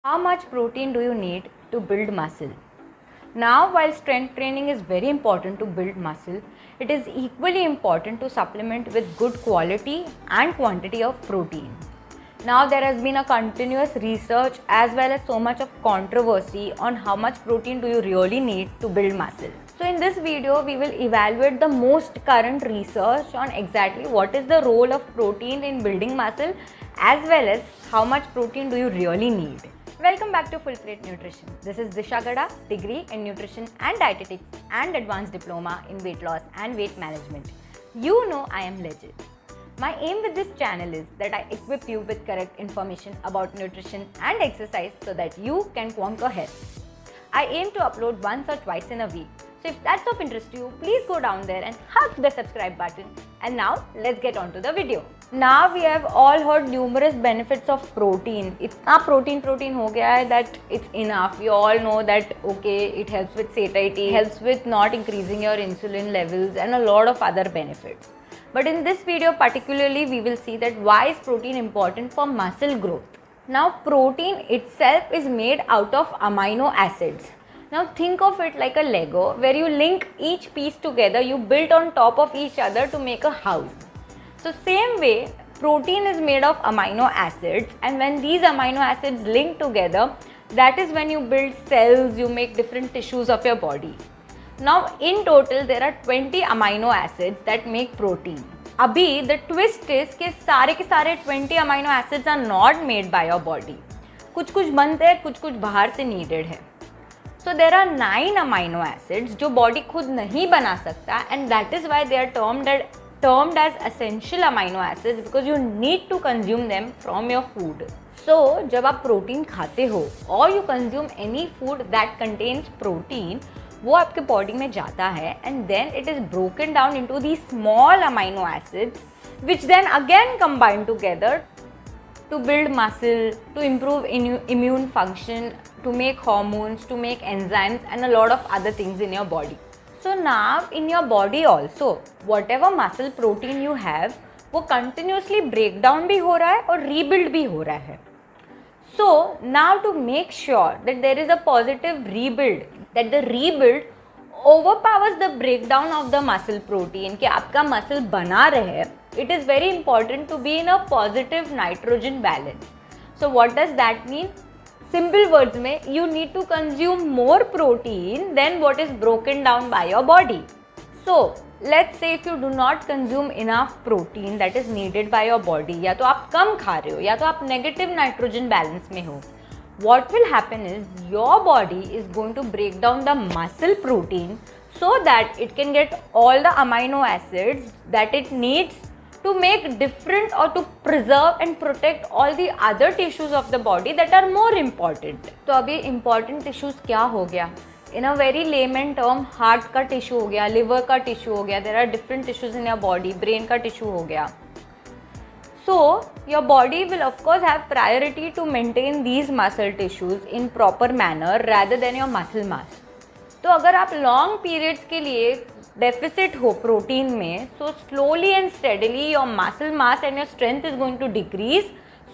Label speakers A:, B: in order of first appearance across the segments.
A: How much protein do you need to build muscle? Now, while strength training is very important to build muscle, it is equally important to supplement with good quality and quantity of protein. Now, there has been a continuous research as well as so much of controversy on how much protein do you really need to build muscle. So in this video, we will evaluate the most current research on exactly what is the role of protein in building muscle as well as how much protein do you really need. Welcome back to Full Plate Nutrition. This is Disha Gada, degree in nutrition and dietetics and advanced diploma in weight loss and weight management. You know I am legit. My aim with this channel is that I equip you with correct information about nutrition and exercise so that you can conquer health. I aim to upload once or twice in a week. So if that's of interest to you, please go down there and hug the subscribe button. And now let's get on to the video. Now we have all heard numerous benefits of protein. इतना protein हो गया है that it's enough. We all know that okay, it helps with satiety, helps with not increasing your insulin levels and a lot of other benefits. But in this video particularly, we will see that why is protein important for muscle growth. Now protein itself is made out of amino acids. Now think of it like a Lego where you link each piece together, you build on top of each other to make a house. So same way, protein is made of amino acids, and when these amino acids link together, that is when you build cells, you make different tissues of your body. Now in total there are 20 amino acids that make protein. Abhi the twist is कि सारे के सारे 20 amino acids are not made by your body. कुछ कुछ बनते हैं, कुछ कुछ बाहर से needed है. So there are 9 amino acids जो body खुद नहीं बना सकता, and that is why they are termed as essential amino acids because you need to consume them from your food. So जब आप protein खाते हो or you consume any food that contains protein, वो आपके बॉडी में जाता है and then it is broken down into these small amino acids which then again combine together to build muscle, to improve immune function, to make hormones, to make enzymes and a lot of other things in your body. So now in your body also, whatever muscle protein you have, वो continuously break down भी हो रहा है और rebuild भी हो रहा है. So now to make sure that there is a positive rebuild, that the rebuild overpowers the breakdown of the muscle protein, कि आपका muscle बना रहे, it is very important to be in a positive nitrogen balance. So what does that mean? Simple words में, you need to consume more protein than what is broken down by your body. So let's say if you do not consume enough protein that is needed by your body, या तो आप कम खा रहे हो या तो आप negative nitrogen balance में हो, what will happen is your body is going to break down the muscle protein so that it can get all the amino acids that it needs to make different or to preserve and protect all the other tissues of the body that are more important. तो अभी important tissues क्या हो गया? In a very layman term, heart का tissue हो गया, liver का tissue हो गया, there are different tissues in your body, brain का tissue हो गया. So your body will of course have priority to maintain these muscle tissues in proper manner rather than your muscle mass. तो अगर आप long periods के लिए deficit हो protein में, so slowly and steadily your muscle mass and your strength is going to decrease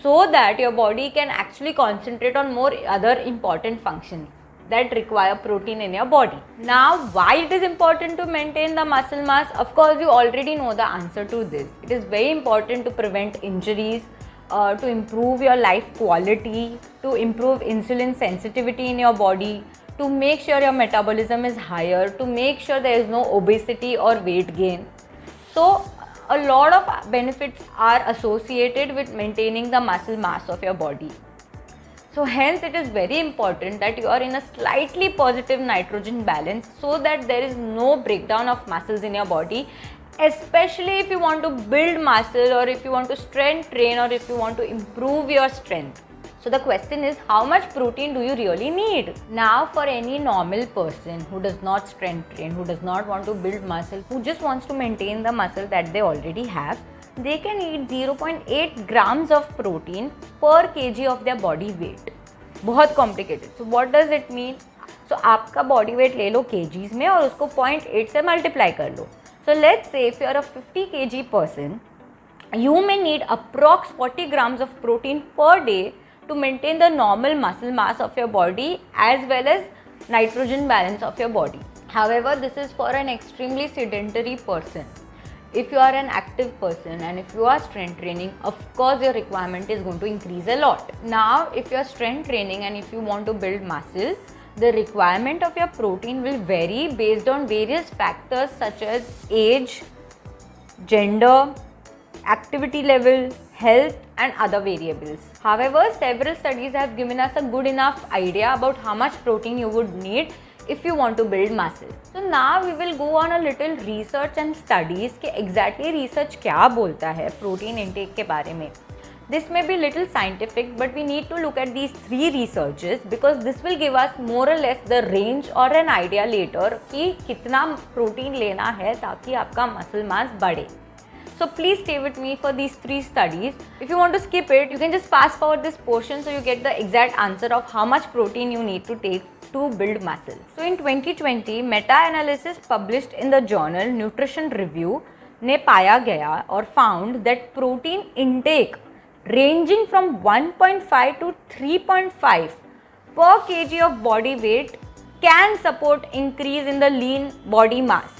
A: so that your body can actually concentrate on more other important functions that require protein in your body. Now, why it is important to maintain the muscle mass? Of course, you already know the answer to this. It is very important to prevent injuries, to improve your life quality, to improve insulin sensitivity in your body, to make sure your metabolism is higher, to make sure there is no obesity or weight gain. So, a lot of benefits are associated with maintaining the muscle mass of your body. So hence it is very important that you are in a slightly positive nitrogen balance so that there is no breakdown of muscles in your body, especially if you want to build muscle or if you want to strength train or if you want to improve your strength. So the question is, how much protein do you really need? Now for any normal person who does not strength train, who does not want to build muscle, who just wants to maintain the muscle that they already have, they can eat 0.8 grams of protein per kg of their body weight. बहुत complicated. So what does it mean? So आपका body weight ले लो kgs में और उसको 0.8 से multiply कर लो. So let's say if you are a 50 kg person, you may need approx 40 grams of protein per day to maintain the normal muscle mass of your body as well as nitrogen balance of your body. However, this is for an extremely sedentary person. If you are an active person and if you are strength training, of course your requirement is going to increase a lot. Now, if you are strength training and if you want to build muscle, the requirement of your protein will vary based on various factors such as age, gender, activity level, health and other variables. However, several studies have given us a good enough idea about how much protein you would need if you want to build muscle. So now we will go on a little research and studies कि exactly research क्या बोलता है protein intake के बारे में. This may be little scientific, but we need to look at these three researches because this will give us more or less the range or an idea later कि कितना protein लेना है ताकि आपका muscle mass बढ़े. So please stay with me for these three studies. If you want to skip it, you can just fast forward this portion so you get the exact answer of how much protein you need to take to build muscle. So in 2020, meta-analysis published in the journal Nutrition Review ने पाया गया और found that protein intake ranging from 1.5 to 3.5 per kg of body weight can support increase in the lean body mass.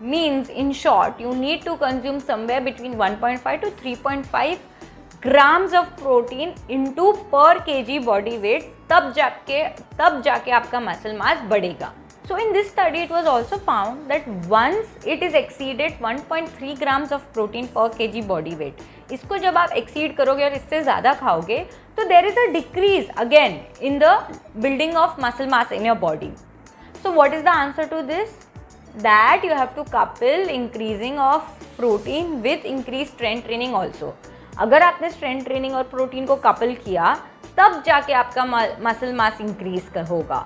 A: Means in short, you need to consume somewhere between 1.5 to 3.5 grams of protein into per kg body weight, तब जाके आपका muscle mass बढ़ेगा. So in this study it was also found that once it is exceeded 1.3 grams of protein per kg body weight, इसको जब आप exceed करोगे और इससे ज़्यादा खाओगे तो there is a decrease again in the building of muscle mass in your body. So what is the answer to this? That you have to couple increasing of protein with increased strength training also. अगर आपने strength training और protein को couple किया तब जाके आपका muscle mass increase होगा.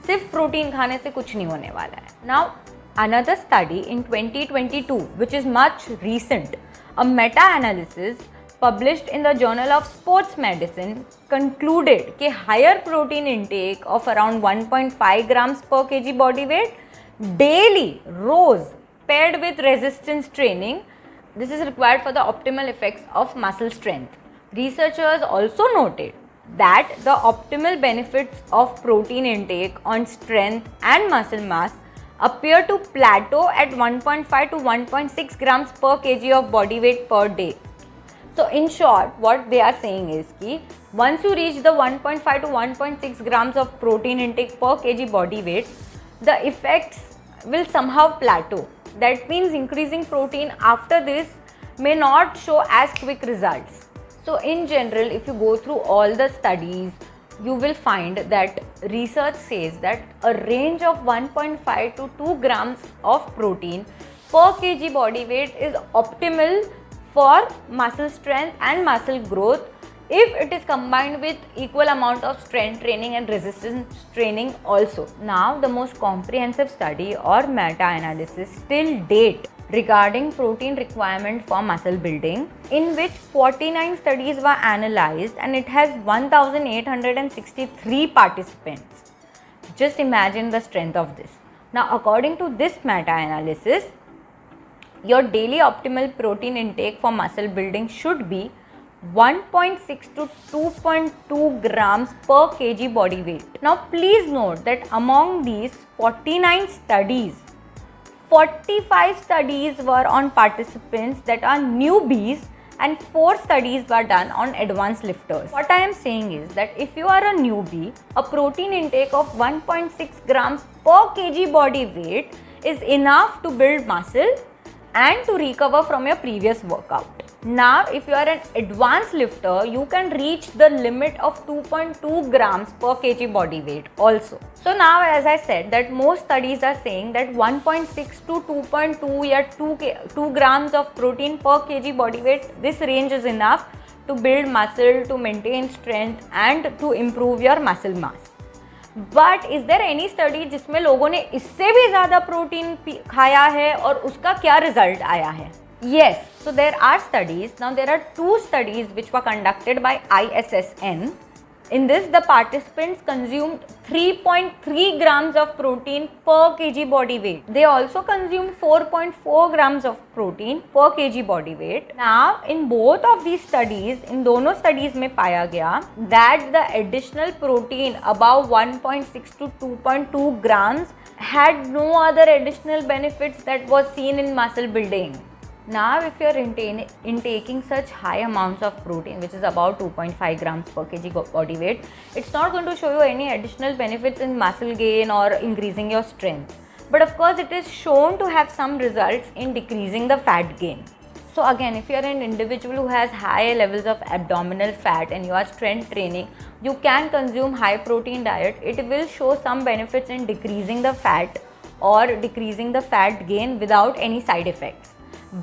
A: सिर्फ प्रोटीन खाने से कुछ नहीं होने वाला है. Now another study in 2022 which is much recent, a meta-analysis published in the Journal of Sports Medicine concluded कि higher protein intake of around 1.5 grams per kg body weight daily rose paired with resistance training. This is required for the optimal effects of muscle strength. Researchers also noted that the optimal benefits of protein intake on strength and muscle mass appear to plateau at 1.5 to 1.6 grams per kg of body weight per day. So in short, what they are saying is कि once you reach the 1.5 to 1.6 grams of protein intake per kg body weight, the effects will somehow plateau. That means increasing protein after this may not show as quick results. So in general, if you go through all the studies, you will find that research says that a range of 1.5 to 2 grams of protein per kg body weight is optimal for muscle strength and muscle growth if it is combined with equal amount of strength training and resistance training also. Now the most comprehensive study or meta-analysis till date regarding protein requirement for muscle building, in which 49 studies were analyzed and it has 1863 participants. Just imagine the strength of this. Now according to this meta-analysis, your daily optimal protein intake for muscle building should be 1.6 to 2.2 grams per kg body weight. Now please note that among these 49 studies, 45 studies were on participants that are newbies and 4 studies were done on advanced lifters. What I am saying is that if you are a newbie, a protein intake of 1.6 grams per kg body weight is enough to build muscle and to recover from your previous workout. Now, if you are an advanced lifter, you can reach the limit of 2.2 grams per kg body weight also. So now, as I said, that most studies are saying that 1.6 to 2.2 or 2 grams of protein per kg body weight, this range is enough to build muscle, to maintain strength and to improve your muscle mass. But is there any study जिसमें लोगों ने इससे भी ज़्यादा protein खाया है और उसका क्या रिजल्ट आया है? Yes, so there are studies. Now there are 2 studies which were conducted by ISSN In this, the participants consumed 3.3 grams of protein per kg body weight. They also consumed 4.4 grams of protein per kg body weight. Now, in both of these studies, in दोनों studies में पाया गया that the additional protein above 1.6 to 2.2 grams had no other additional benefits that was seen in muscle building. Now, if you are intaking such high amounts of protein, which is about 2.5 grams per kg body weight, it's not going to show you any additional benefits in muscle gain or increasing your strength. But of course, it is shown to have some results in decreasing the fat gain. So again, if you are an individual who has high levels of abdominal fat and you are strength training, you can consume high protein diet. It will show some benefits in decreasing the fat or decreasing the fat gain without any side effects.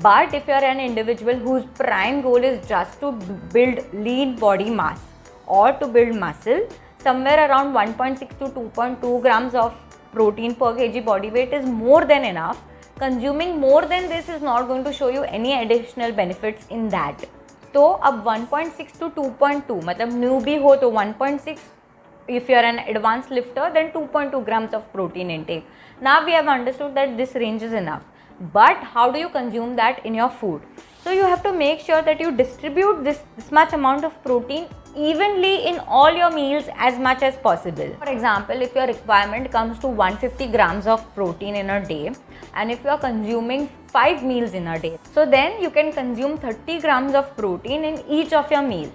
A: But if you are an individual whose prime goal is just to build lean body mass or to build muscle, somewhere around 1.6 to 2.2 grams of protein per kg body weight is more than enough. Consuming more than this is not going to show you any additional benefits in that. तो अब 1.6 to 2.2 मतलब newbie हो तो 1.6, if you are an advanced lifter then 2.2 grams of protein intake. Now we have understood that this range is enough. But how do you consume that in your food? So you have to make sure that you distribute this much amount of protein evenly in all your meals as much as possible. For example, if your requirement comes to 150 grams of protein in a day and if you are consuming 5 meals in a day, so then you can consume 30 grams of protein in each of your meals.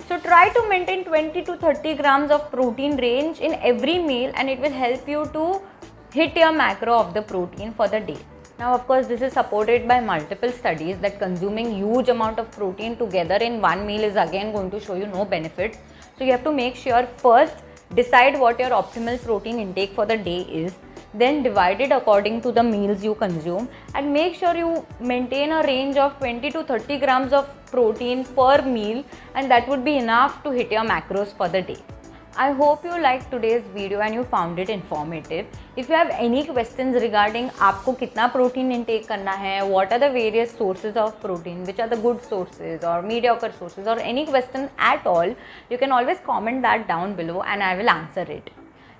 A: So try to maintain 20 to 30 grams of protein range in every meal and it will help you to hit your macro of the protein for the day. Now, of course, this is supported by multiple studies that consuming huge amount of protein together in one meal is again going to show you no benefits. So you have to make sure first decide what your optimal protein intake for the day is, then divide it according to the meals you consume and make sure you maintain a range of 20 to 30 grams of protein per meal, and that would be enough to hit your macros for the day. I hope you liked today's video and you found it informative. If you have any questions regarding आपको कितना protein intake करना है, what are the various sources of protein, which are the good sources or mediocre sources, or any question at all, you can always comment that down below and I will answer it.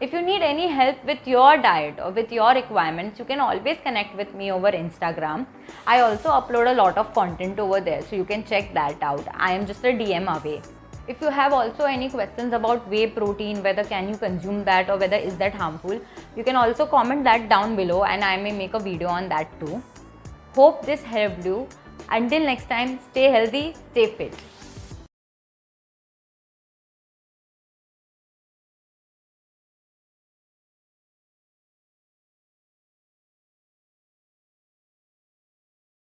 A: If you need any help with your diet or with your requirements, you can always connect with me over Instagram. I also upload a lot of content over there, so you can check that out. I am just a DM away. If you have also any questions about whey protein, whether can you consume that or whether is that harmful, you can also comment that down below and I may make a video on that too. Hope this helped you. Until next time, stay healthy, stay fit.